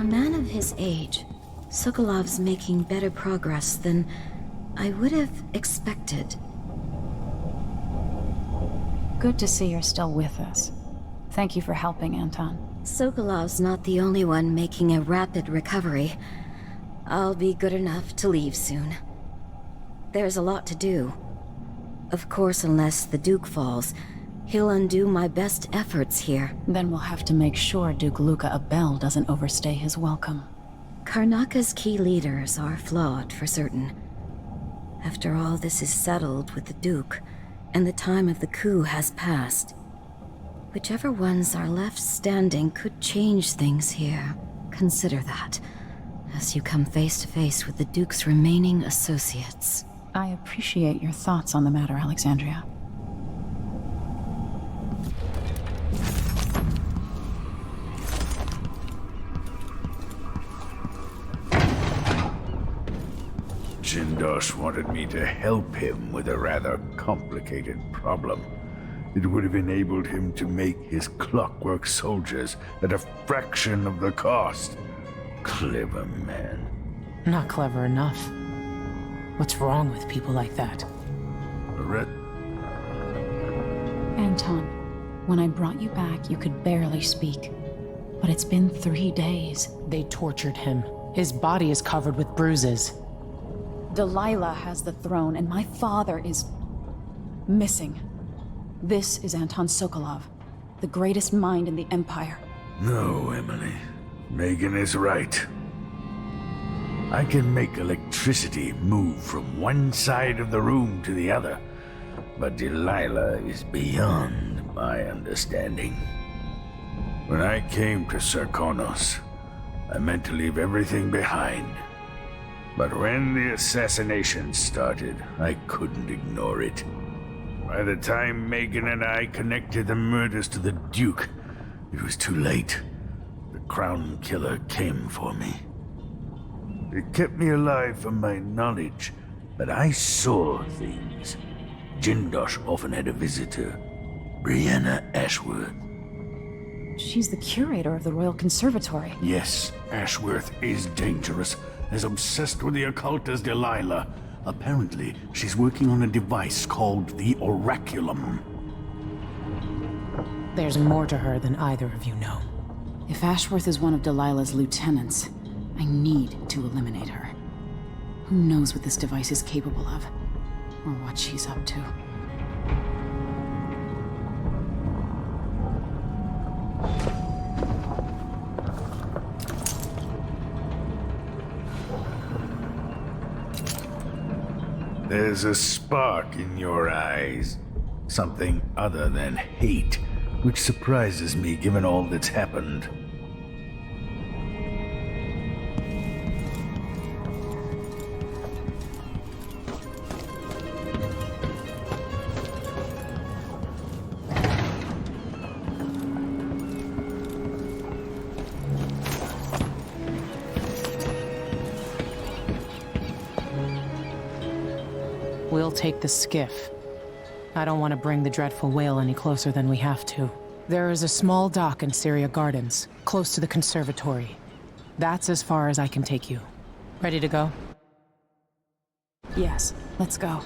man of his age, Sokolov's making better progress than I would have expected. Good to see you're still with us. Thank you for helping, Anton. Sokolov's not the only one making a rapid recovery. I'll be good enough to leave soon. There's a lot to do. Of course, unless the Duke falls, he'll undo my best efforts here. Then we'll have to make sure Duke Luca Abel doesn't overstay his welcome. Karnaka's key leaders are flawed, for certain. After all this is settled with the Duke, and the time of the coup has passed, whichever ones are left standing could change things here. Consider that, as you come face to face with the Duke's remaining associates. I appreciate your thoughts on the matter, Alexandria. Jindosh wanted me to help him with a rather complicated problem. It would have enabled him to make his clockwork soldiers at a fraction of the cost. Clever man. Not clever enough. What's wrong with people like that? Anton, when I brought you back, you could barely speak. But it's been 3 days. They tortured him. His body is covered with bruises. Delilah has the throne, and my father is missing. This is Anton Sokolov, the greatest mind in the Empire. No, Emily. Megan is right. I can make electricity move from one side of the room to the other, but Delilah is beyond my understanding. When I came to Sarkonos, I meant to leave everything behind. But when the assassination started, I couldn't ignore it. By the time Megan and I connected the murders to the Duke, it was too late. The Crown Killer came for me. It kept me alive from my knowledge, but I saw things. Jindosh often had a visitor, Breanna Ashworth. She's the curator of the Royal Conservatory. Yes, Ashworth is dangerous, as obsessed with the occult as Delilah. Apparently, she's working on a device called the Oraculum. There's more to her than either of you know. If Ashworth is one of Delilah's lieutenants, I need to eliminate her. Who knows what this device is capable of, or what she's up to. There's a spark in your eyes. Something other than hate, which surprises me given all that's happened. We'll take the skiff. I don't want to bring the dreadful whale any closer than we have to. There is a small dock in Cyria Gardens, close to the conservatory. That's as far as I can take you. Ready to go? Yes, let's go.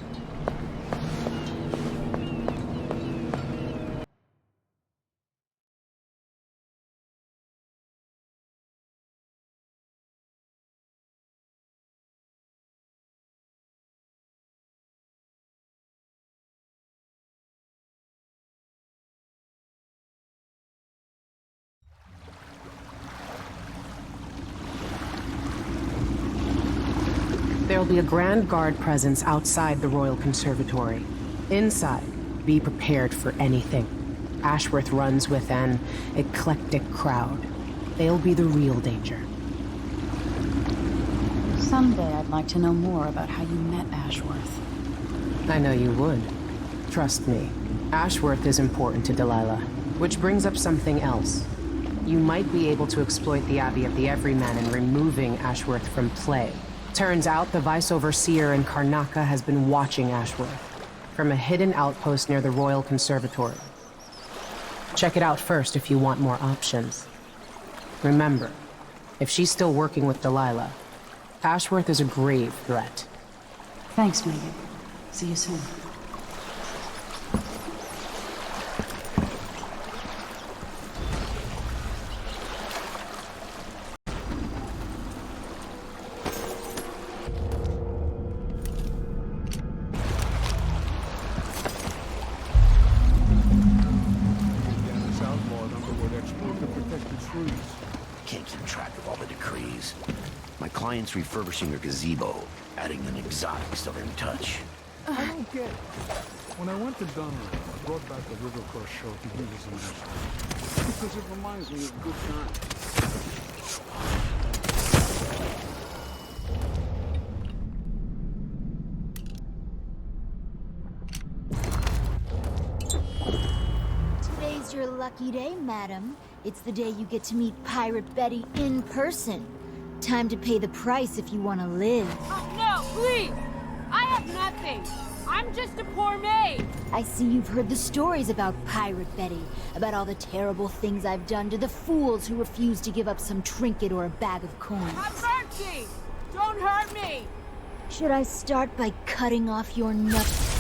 There'll be a Grand Guard presence outside the Royal Conservatory. Inside, be prepared for anything. Ashworth runs with an eclectic crowd. They'll be the real danger. Someday I'd like to know more about how you met Ashworth. I know you would. Trust me. Ashworth is important to Delilah. Which brings up something else. You might be able to exploit the Abbey of the Everyman in removing Ashworth from play. Turns out the Vice Overseer in Karnaka has been watching Ashworth from a hidden outpost near the Royal Conservatory. Check it out first if you want more options. Remember, If she's still working with Delilah, Ashworth is a grave threat. Thanks, Megan. See you soon. Can't keep track of all the decrees. My client's refurbishing her gazebo, adding an exotics till they're in touch. I don't get it. When I went to Dunner, I brought back the River Cross show to give us an answer. Because it reminds me of good times. Today's your lucky day, madam. It's the day you get to meet Pirate Betty in person. Time to pay the price if you want to live. Oh, no, please! I have nothing. I'm just a poor maid. I see you've heard the stories about Pirate Betty, about all the terrible things I've done to the fools who refuse to give up some trinket or a bag of coins. Have mercy! Don't hurt me! Should I start by cutting off your nuts?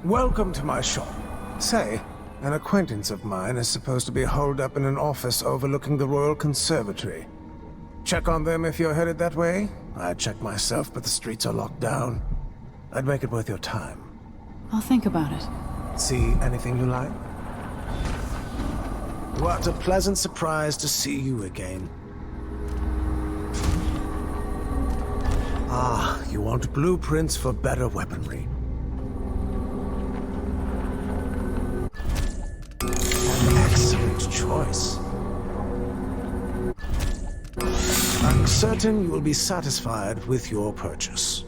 Welcome to my shop. Say, an acquaintance of mine is supposed to be holed up in an office overlooking the Royal Conservatory. Check on them if you're headed that way. I'd check myself, but the streets are locked down. I'd make it worth your time. I'll think about it. See anything you like? What a pleasant surprise to see you again. Ah, you want blueprints for better weaponry. An excellent choice. I'm certain you will be satisfied with your purchase.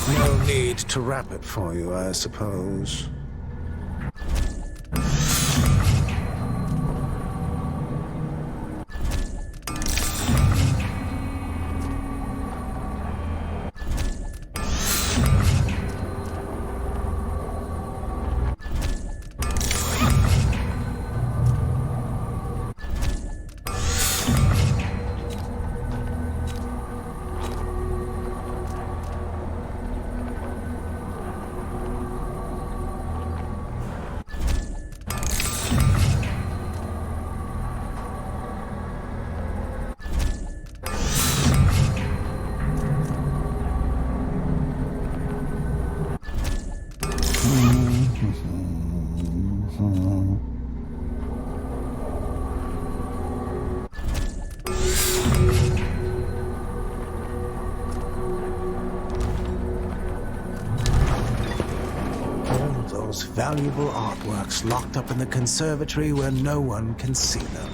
No need to wrap it for you, I suppose. Valuable artworks locked up in the conservatory where no one can see them.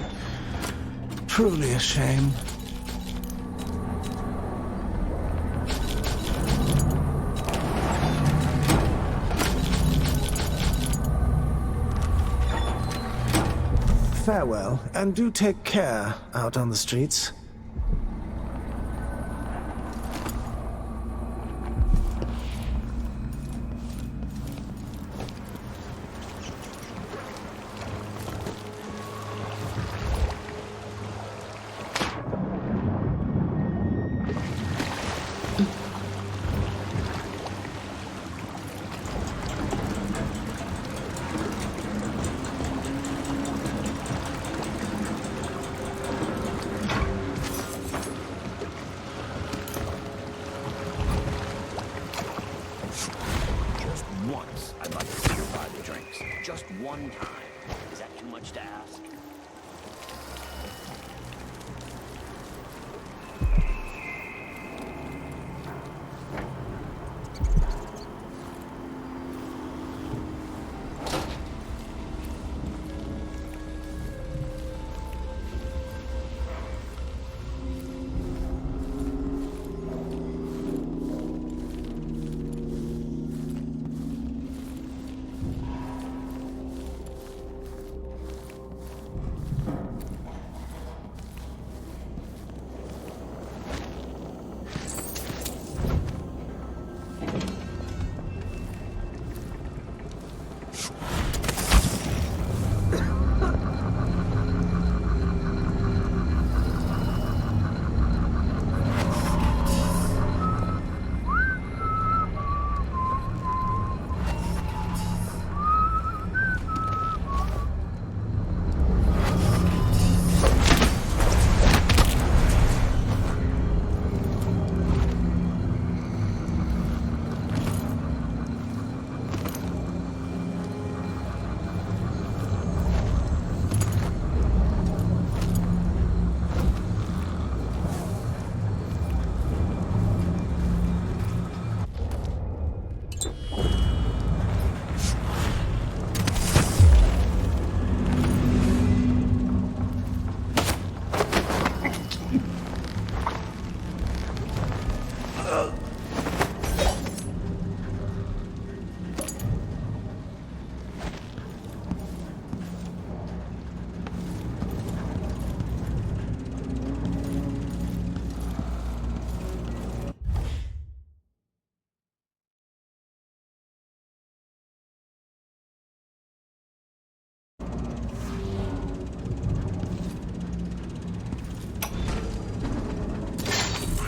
Truly a shame. Farewell, and do take care out on the streets. Once, I'd like to see her buy the drinks. Just one time. Is that too much to ask?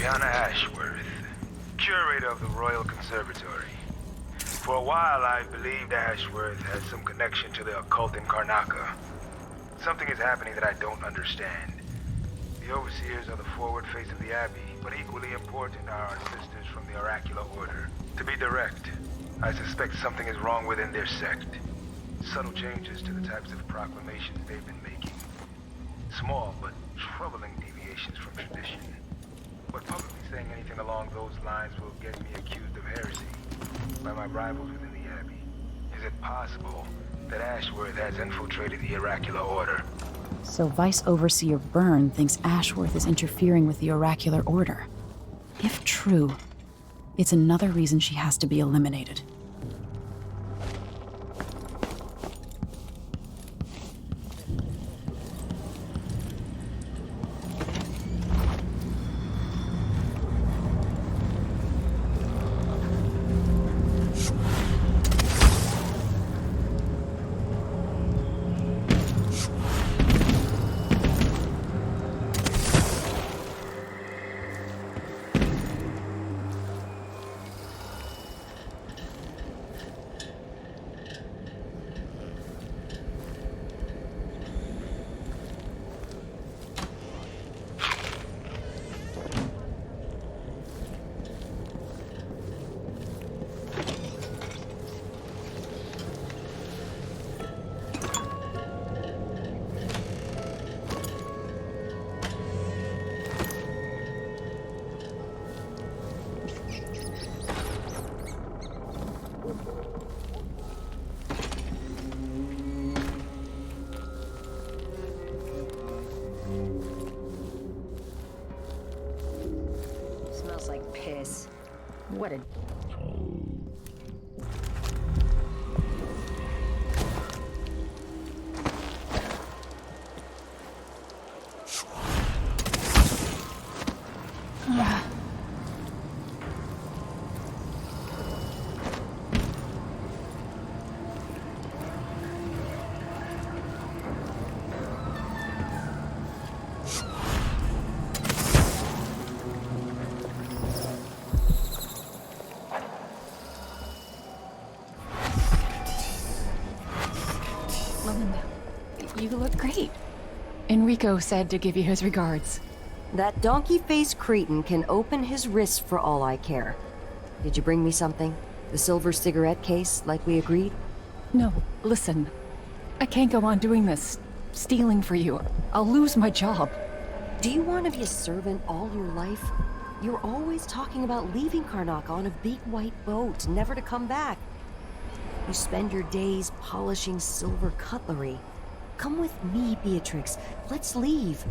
Breanna Ashworth, curator of the Royal Conservatory. For a while, I believed Ashworth had some connection to the occult in Karnaca. Something is happening that I don't understand. The overseers are the forward face of the Abbey, but equally important are our sisters from the Oracular Order. To be direct, I suspect something is wrong within their sect. Subtle changes to the types of proclamations they've been making. Small but troubling deviations from tradition. But publicly saying anything along those lines will get me accused of heresy by my rivals within the Abbey. Is it possible that Ashworth has infiltrated the Oracular Order? So Vice Overseer Byrne thinks Ashworth is interfering with the Oracular Order. If true, it's another reason she has to be eliminated. Smells like piss. What a... You look great. Enrico said to give you his regards. That donkey-faced cretin can open his wrists for all I care. Did you bring me something? The silver cigarette case, like we agreed? No, listen. I can't go on doing this. Stealing for you. I'll lose my job. Do you want to be a servant all your life? You're always talking about leaving Karnaca on a big white boat, never to come back. You spend your days polishing silver cutlery. Come with me, Beatrix. Let's leave.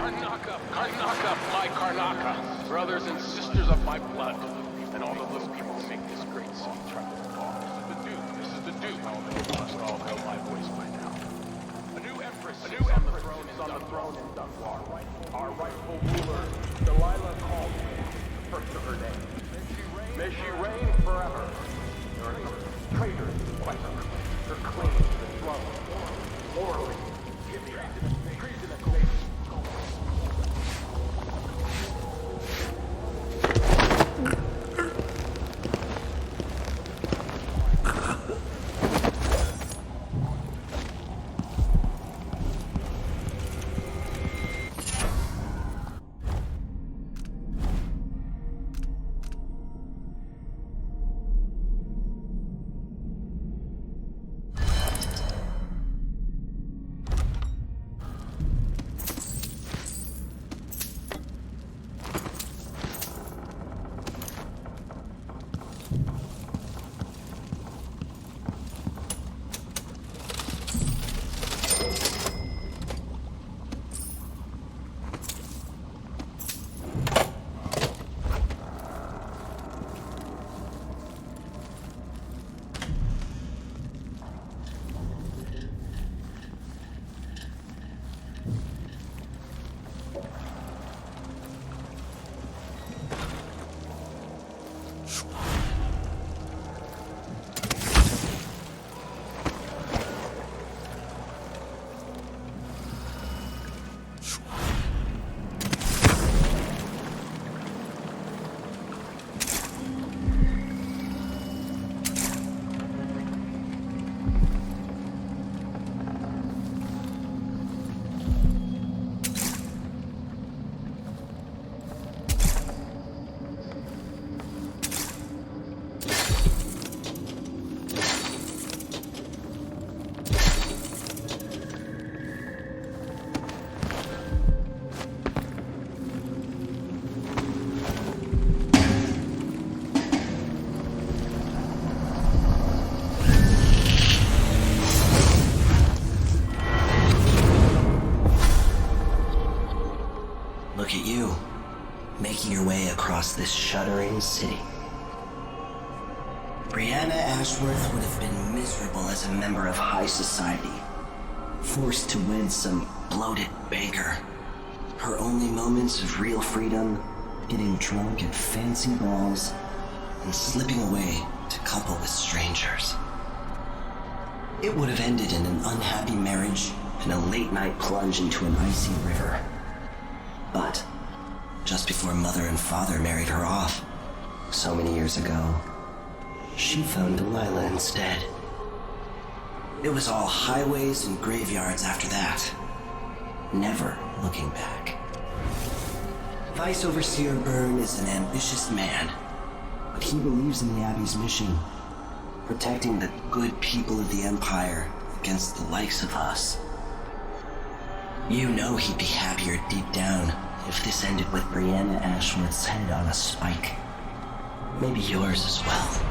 Karnaca, Karnaca, my Karnaca, brothers and sisters of my blood, and all of those people who make this great song travel far. This is the Duke. You must all know my voice by now. A new empress is on the throne in Dunbar. Our rightful ruler, Delilah called me, the first of her name. May she reign forever. There are some traitors who fight her claim to the throne. Morally, treasonous. at you, making your way across this shuddering city. Breanna Ashworth would have been miserable as a member of high society, forced to wed some bloated banker. Her only moments of real freedom, getting drunk at fancy balls, and slipping away to couple with strangers. It would have ended in an unhappy marriage and a late-night plunge into an icy river. But just before Mother and Father married her off, so many years ago, she found Delilah instead. It was all highways and graveyards after that, never looking back. Vice Overseer Byrne is an ambitious man, but he believes in the Abbey's mission, protecting the good people of the Empire against the likes of us. You know he'd be happier deep down if this ended with Breanna Ashworth's head on a spike. Maybe yours as well.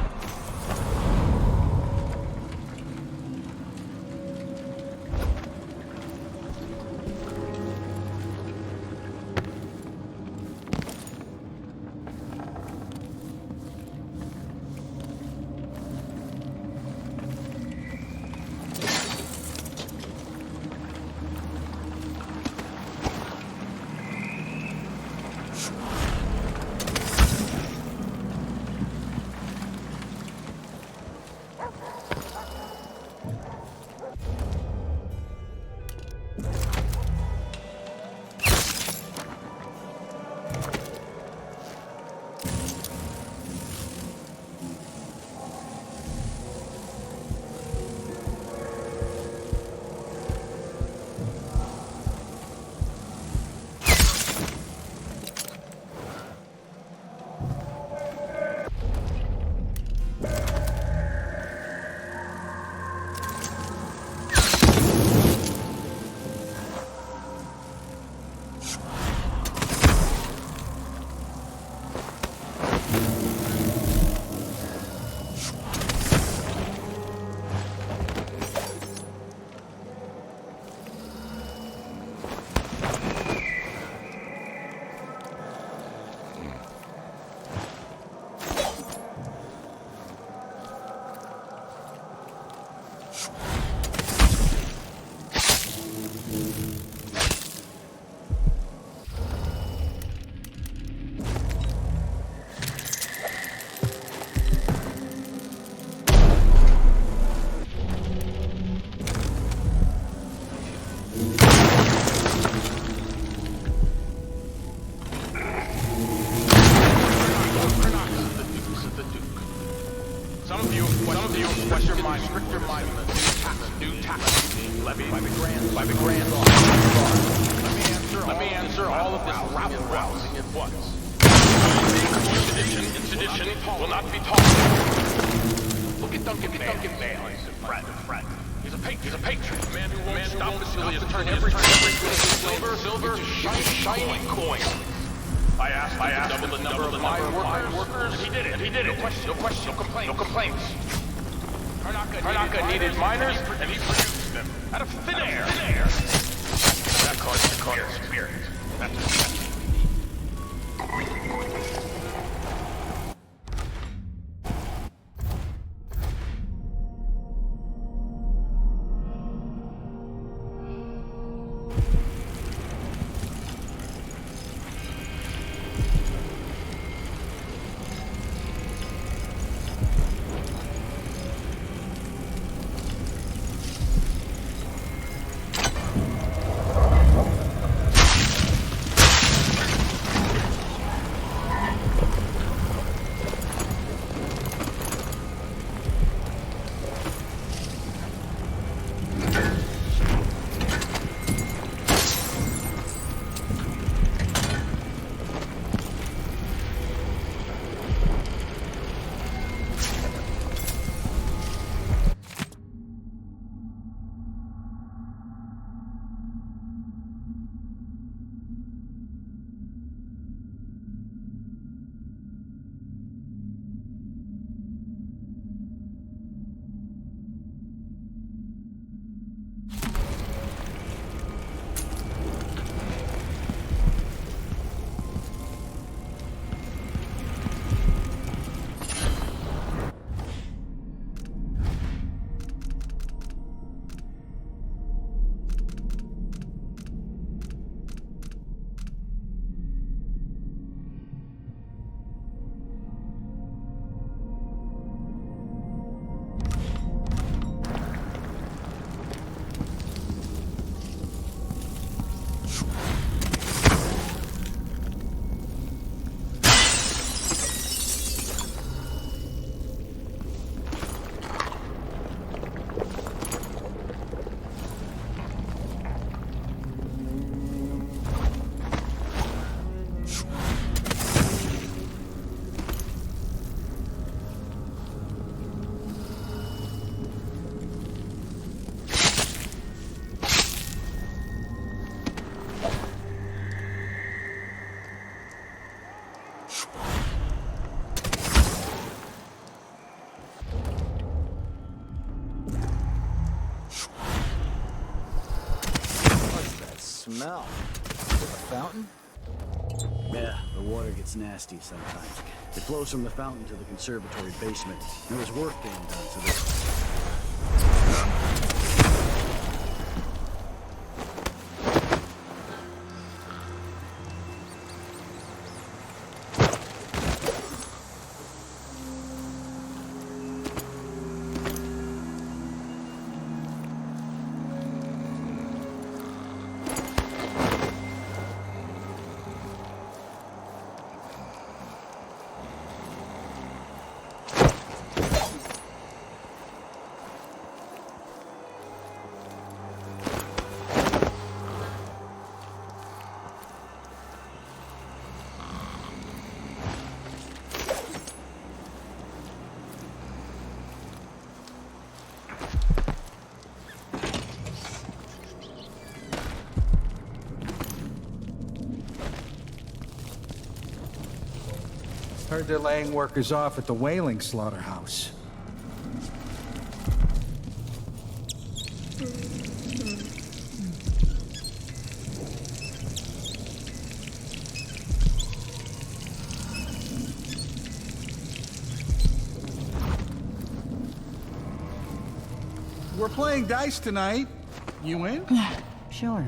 Karnaka needed miners, and he produced them out of thin air. That caused the spirit. That's smell. A fountain? Yeah, the water gets nasty sometimes. It flows from the fountain to the conservatory basement. There was work being done, so this... Heard they're laying workers off at the whaling slaughterhouse. We're playing dice tonight. You in? Sure.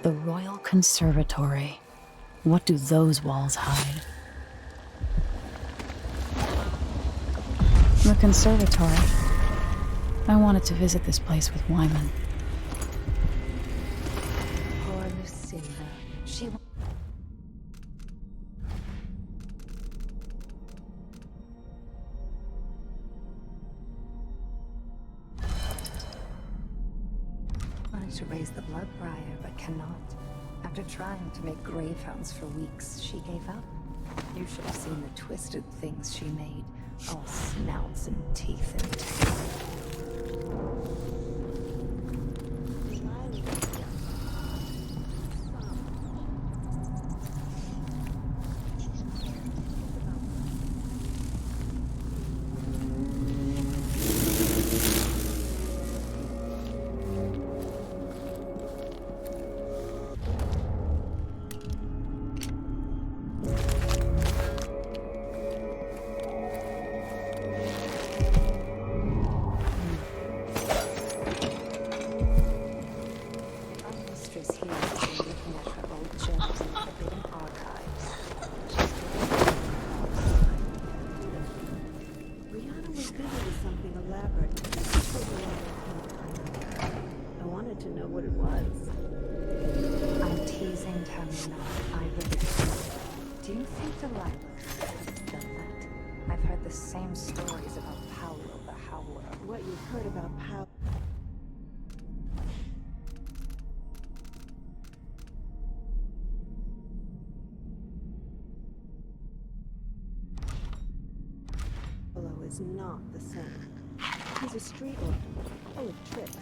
The Royal Conservatory. What do those walls hide? The conservatory. I wanted to visit this place with Wyman. Poor Lucinda. She... wanted to raise the blood briar, but cannot. After trying to make gravehounds for weeks, she gave up. You should have seen the twisted things she made. All snouts and teeth and tails. Do you think Delilah has done that? I've heard the same stories about Paolo the Howler. What you've heard about Paolo... Paolo is not the same. He's a street orphan, full of tricks.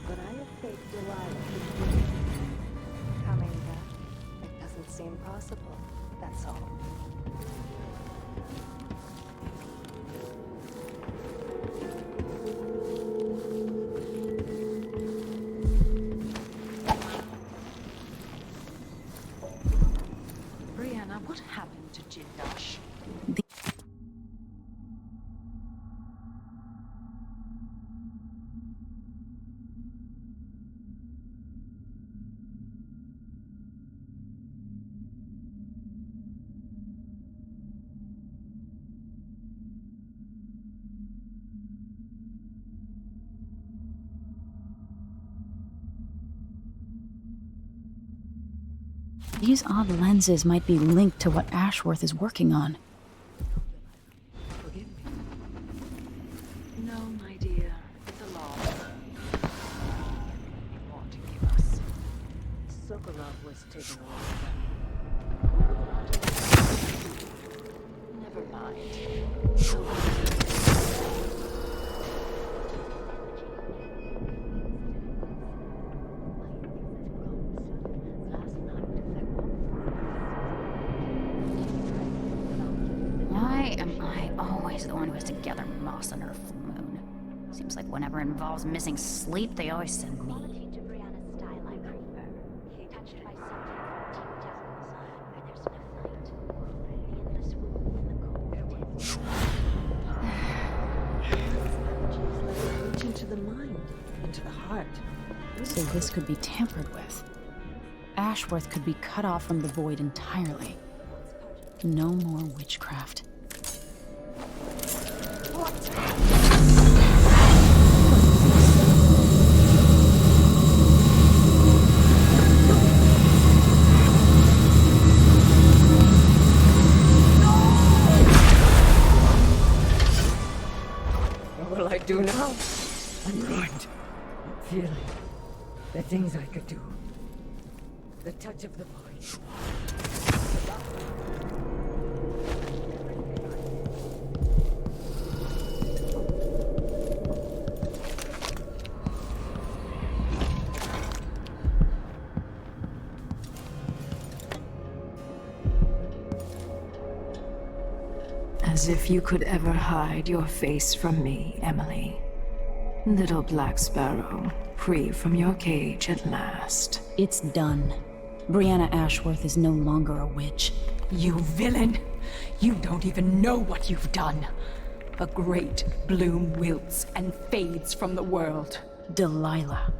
But I have faith Delilah can do it. Coming back? It doesn't seem possible, that's all. Breanna, what happened to Jindash? These odd lenses might be linked to what Ashworth is working on. Forgive me. No, my dear. The law. You want to give us. Sokolov was taken away. Never mind. Why am I always the one who has to gather moss on her full moon? Seems like whenever it involves missing sleep, they always send me. Reach into the mind, into the heart. So this could be tampered with. Ashworth could be cut off from the void entirely. No more witchcraft. What will I do now? I'm ruined. Feeling the things I could do. The touch of the void. As if you could ever hide your face from me, Emily. Little Black Sparrow, free from your cage at last. It's done. Breanna Ashworth is no longer a witch. You villain! You don't even know what you've done. A great bloom wilts and fades from the world. Delilah,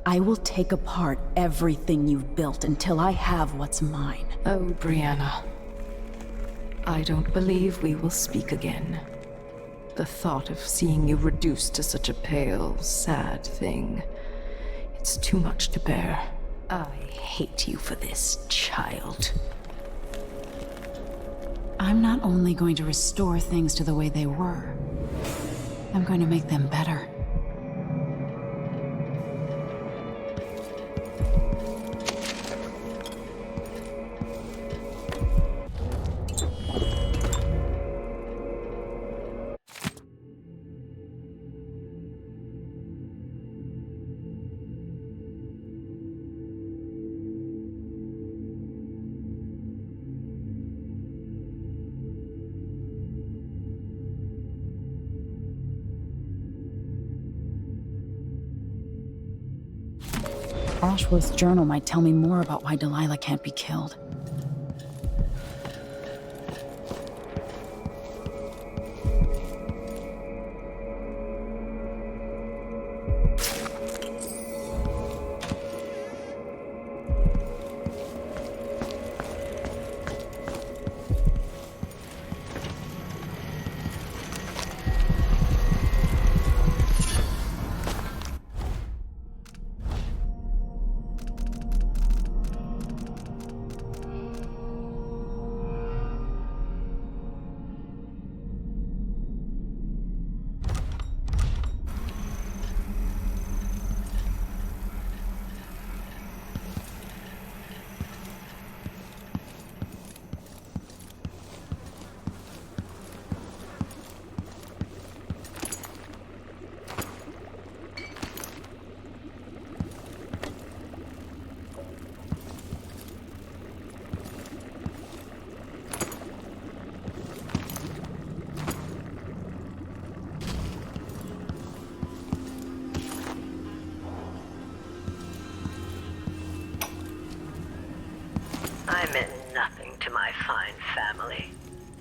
I will take apart everything you've built until I have what's mine. Oh, Breanna. I don't believe we will speak again. The thought of seeing you reduced to such a pale, sad thing. It's too much to bear. I hate you for this, child. I'm not only going to restore things to the way they were, I'm going to make them better. Ashworth's journal might tell me more about why Delilah can't be killed. I meant nothing to my fine family,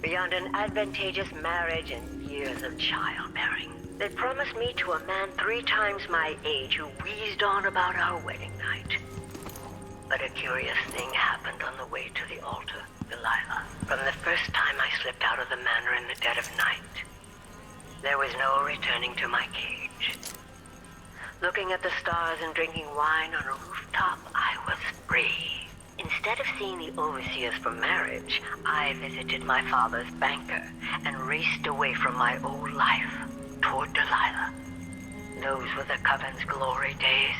beyond an advantageous marriage and years of childbearing. They promised me to a man 3 times my age who wheezed on about our wedding night. But a curious thing happened on the way to the altar, Delilah. From the first time I slipped out of the manor in the dead of night, there was no returning to my cage. Looking at the stars and drinking wine on a rooftop, I was free. Instead of seeing the overseers for marriage, I visited my father's banker and raced away from my old life toward Delilah. Those were the Coven's glory days.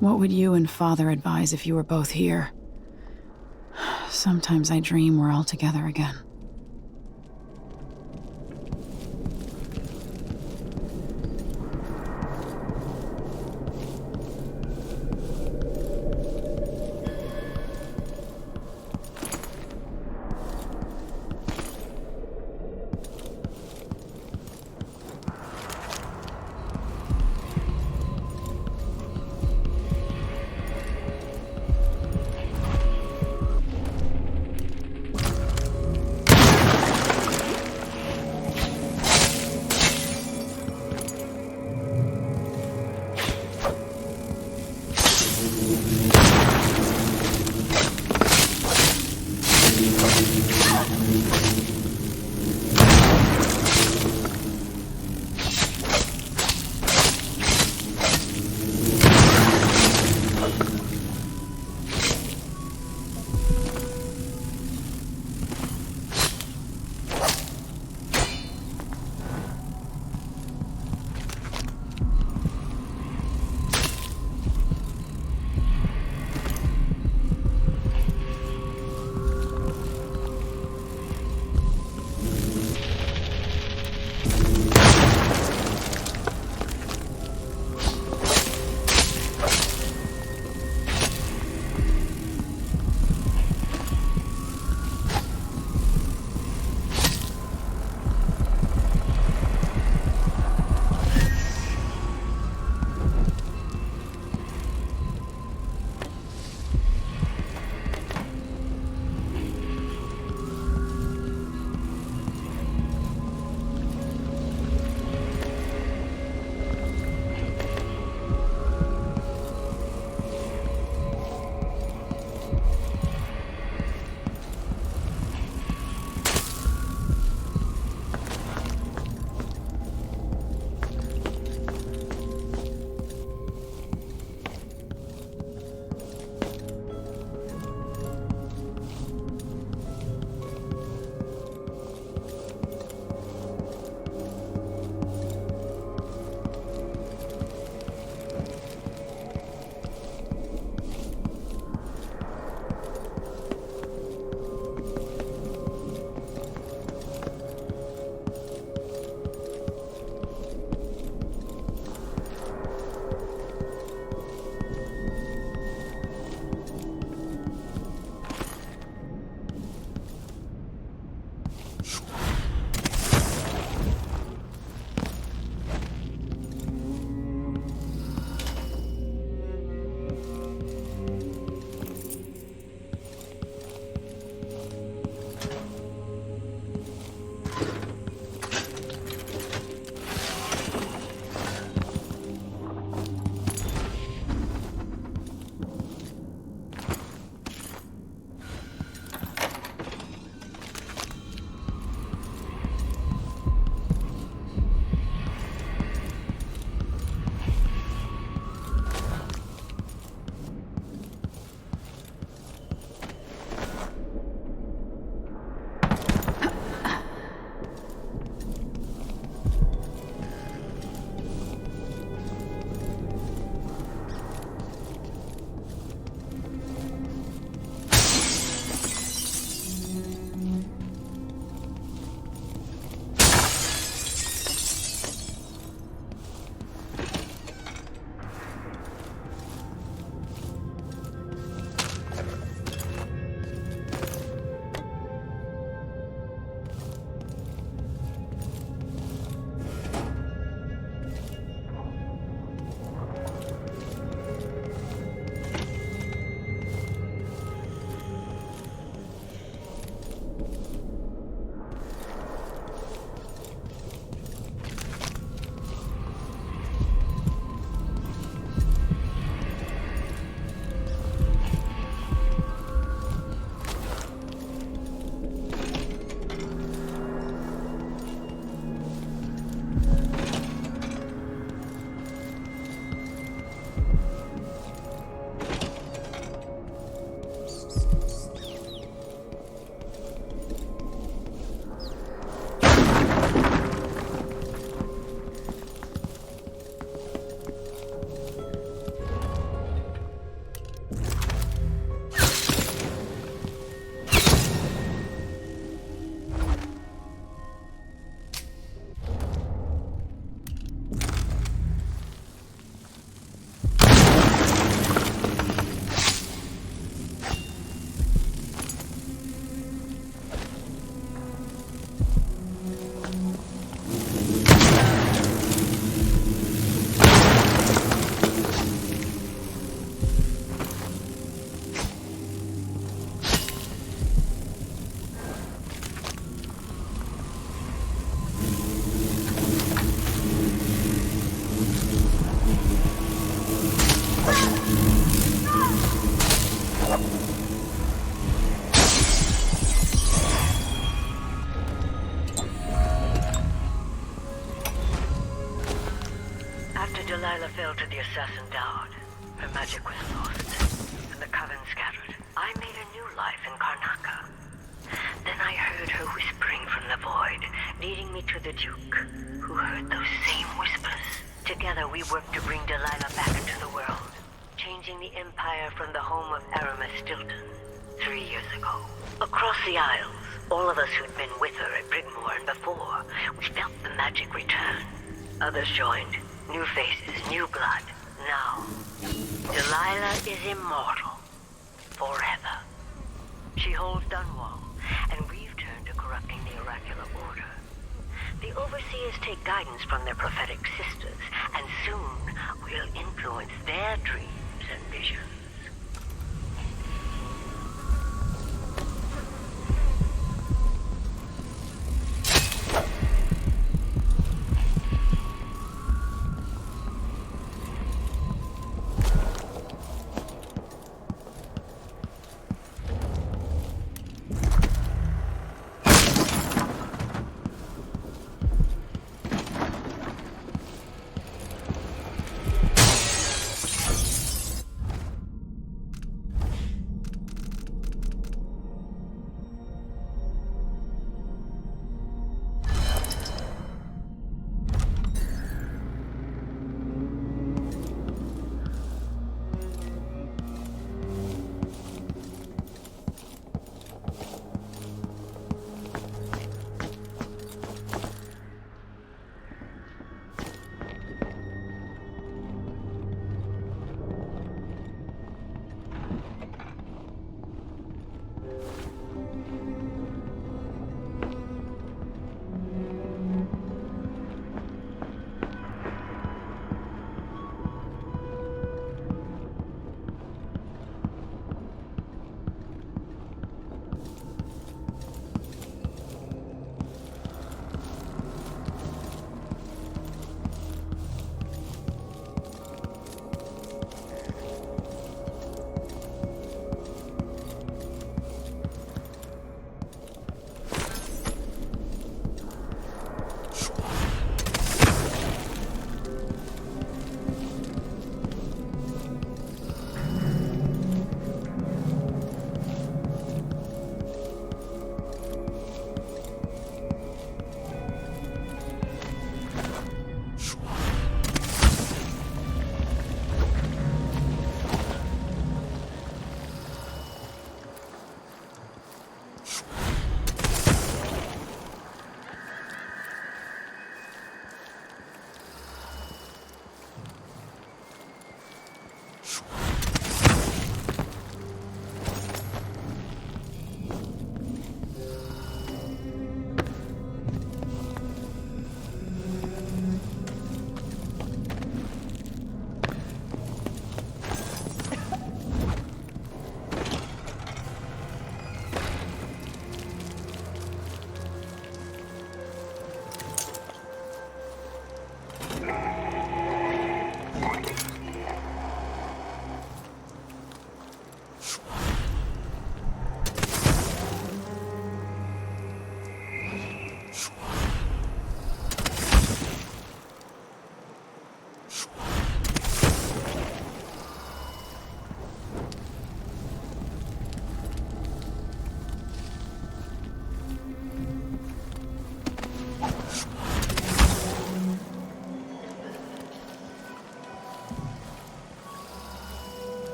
What would you and Father advise if you were both here? Sometimes I dream we're all together again. Delilah fell to the assassin Dowd. Her magic was lost, and the coven scattered. I made a new life in Karnaca. Then I heard her whispering from the void, leading me to the Duke, who heard those same whispers. Together we worked to bring Delilah back into the world, changing the Empire from the home of Aramis Stilton 3 years ago. Across the Isles, all of us who'd been with her at Brigmore and before, we felt the magic return. Others joined. New faces, new blood. Now, Delilah is immortal. Forever. She holds Dunwall, and we've turned to corrupting the oracular order. The Overseers take guidance from their prophetic sisters, and soon we'll influence their dreams and visions.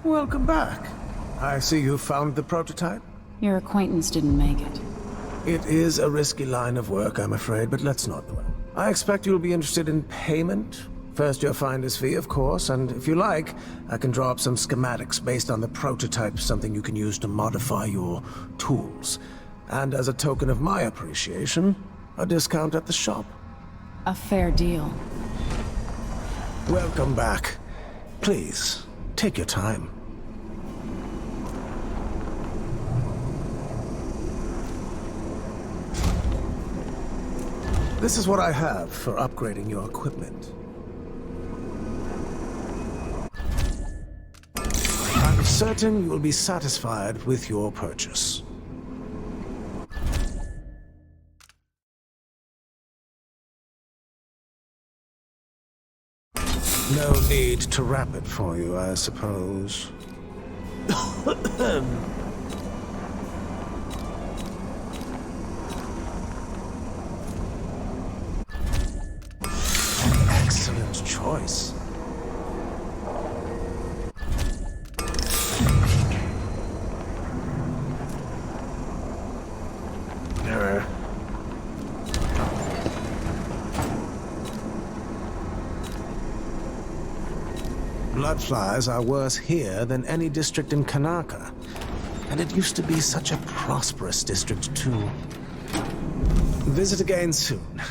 Welcome back. I see you found the prototype. Your acquaintance didn't make it. It is a risky line of work, I'm afraid, but let's not dwell. I expect you'll be interested in payment. First your finder's fee, of course, and if you like, I can draw up some schematics based on the prototype, something you can use to modify your tools. And as a token of my appreciation, a discount at the shop. A fair deal. Welcome back. Please, take your time. This is what I have for upgrading your equipment. I'm certain you will be satisfied with your purchase. No need to wrap it for you, I suppose. Excellent choice. Bloodflies are worse here than any district in Karnaca. And it used to be such a prosperous district, too. Visit again soon.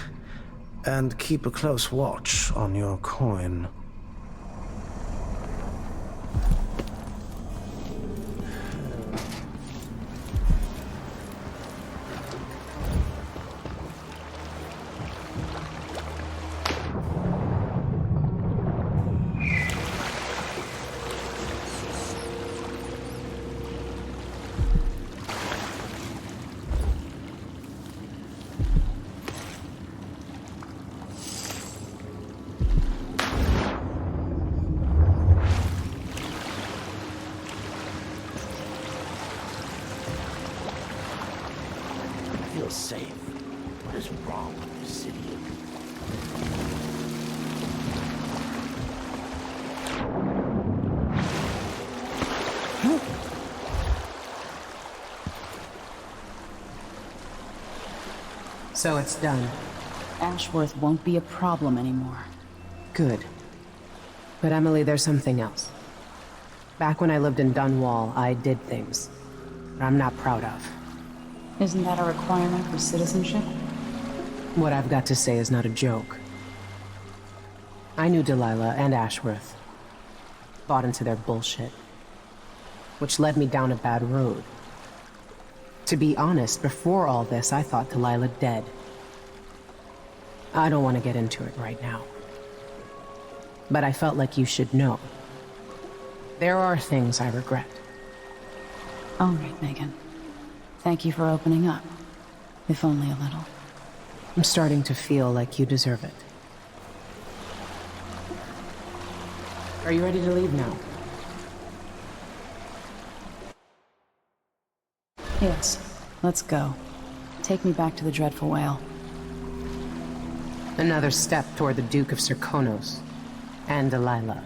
And keep a close watch on your coin. Safe. What is wrong with this city? So it's done. Ashworth won't be a problem anymore. Good. But Emily, there's something else. Back when I lived in Dunwall, I did things that I'm not proud of. Isn't that a requirement for citizenship? What I've got to say is not a joke. I knew Delilah and Ashworth. Bought into their bullshit. Which led me down a bad road. To be honest, before all this, I thought Delilah dead. I don't want to get into it right now. But I felt like you should know. There are things I regret. All right, Megan. Thank you for opening up, if only a little. I'm starting to feel like you deserve it. Are you ready to leave now? Yes, let's go. Take me back to the Dreadful Whale. Another step toward the Duke of Serkonos and Delilah.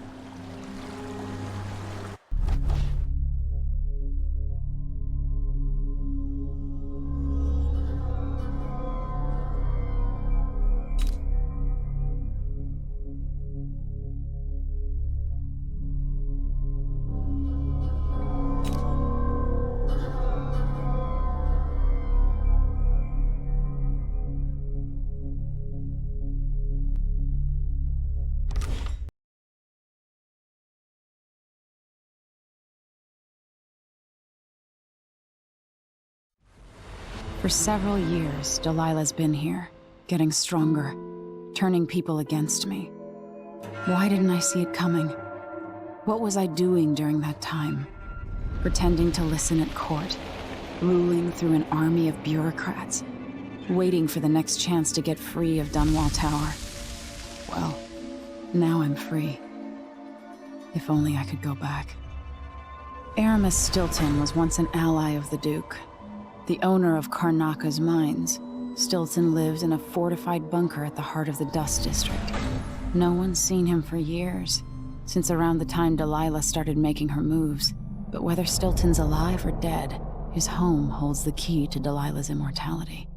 For several years, Delilah's been here, getting stronger, turning people against me. Why didn't I see it coming? What was I doing during that time? Pretending to listen at court, ruling through an army of bureaucrats, waiting for the next chance to get free of Dunwall Tower. Well, now I'm free. If only I could go back. Aramis Stilton was once an ally of the Duke. The owner of Karnaca's mines, Stilton lived in a fortified bunker at the heart of the Dust District. No one's seen him for years, since around the time Delilah started making her moves. But whether Stilton's alive or dead, his home holds the key to Delilah's immortality.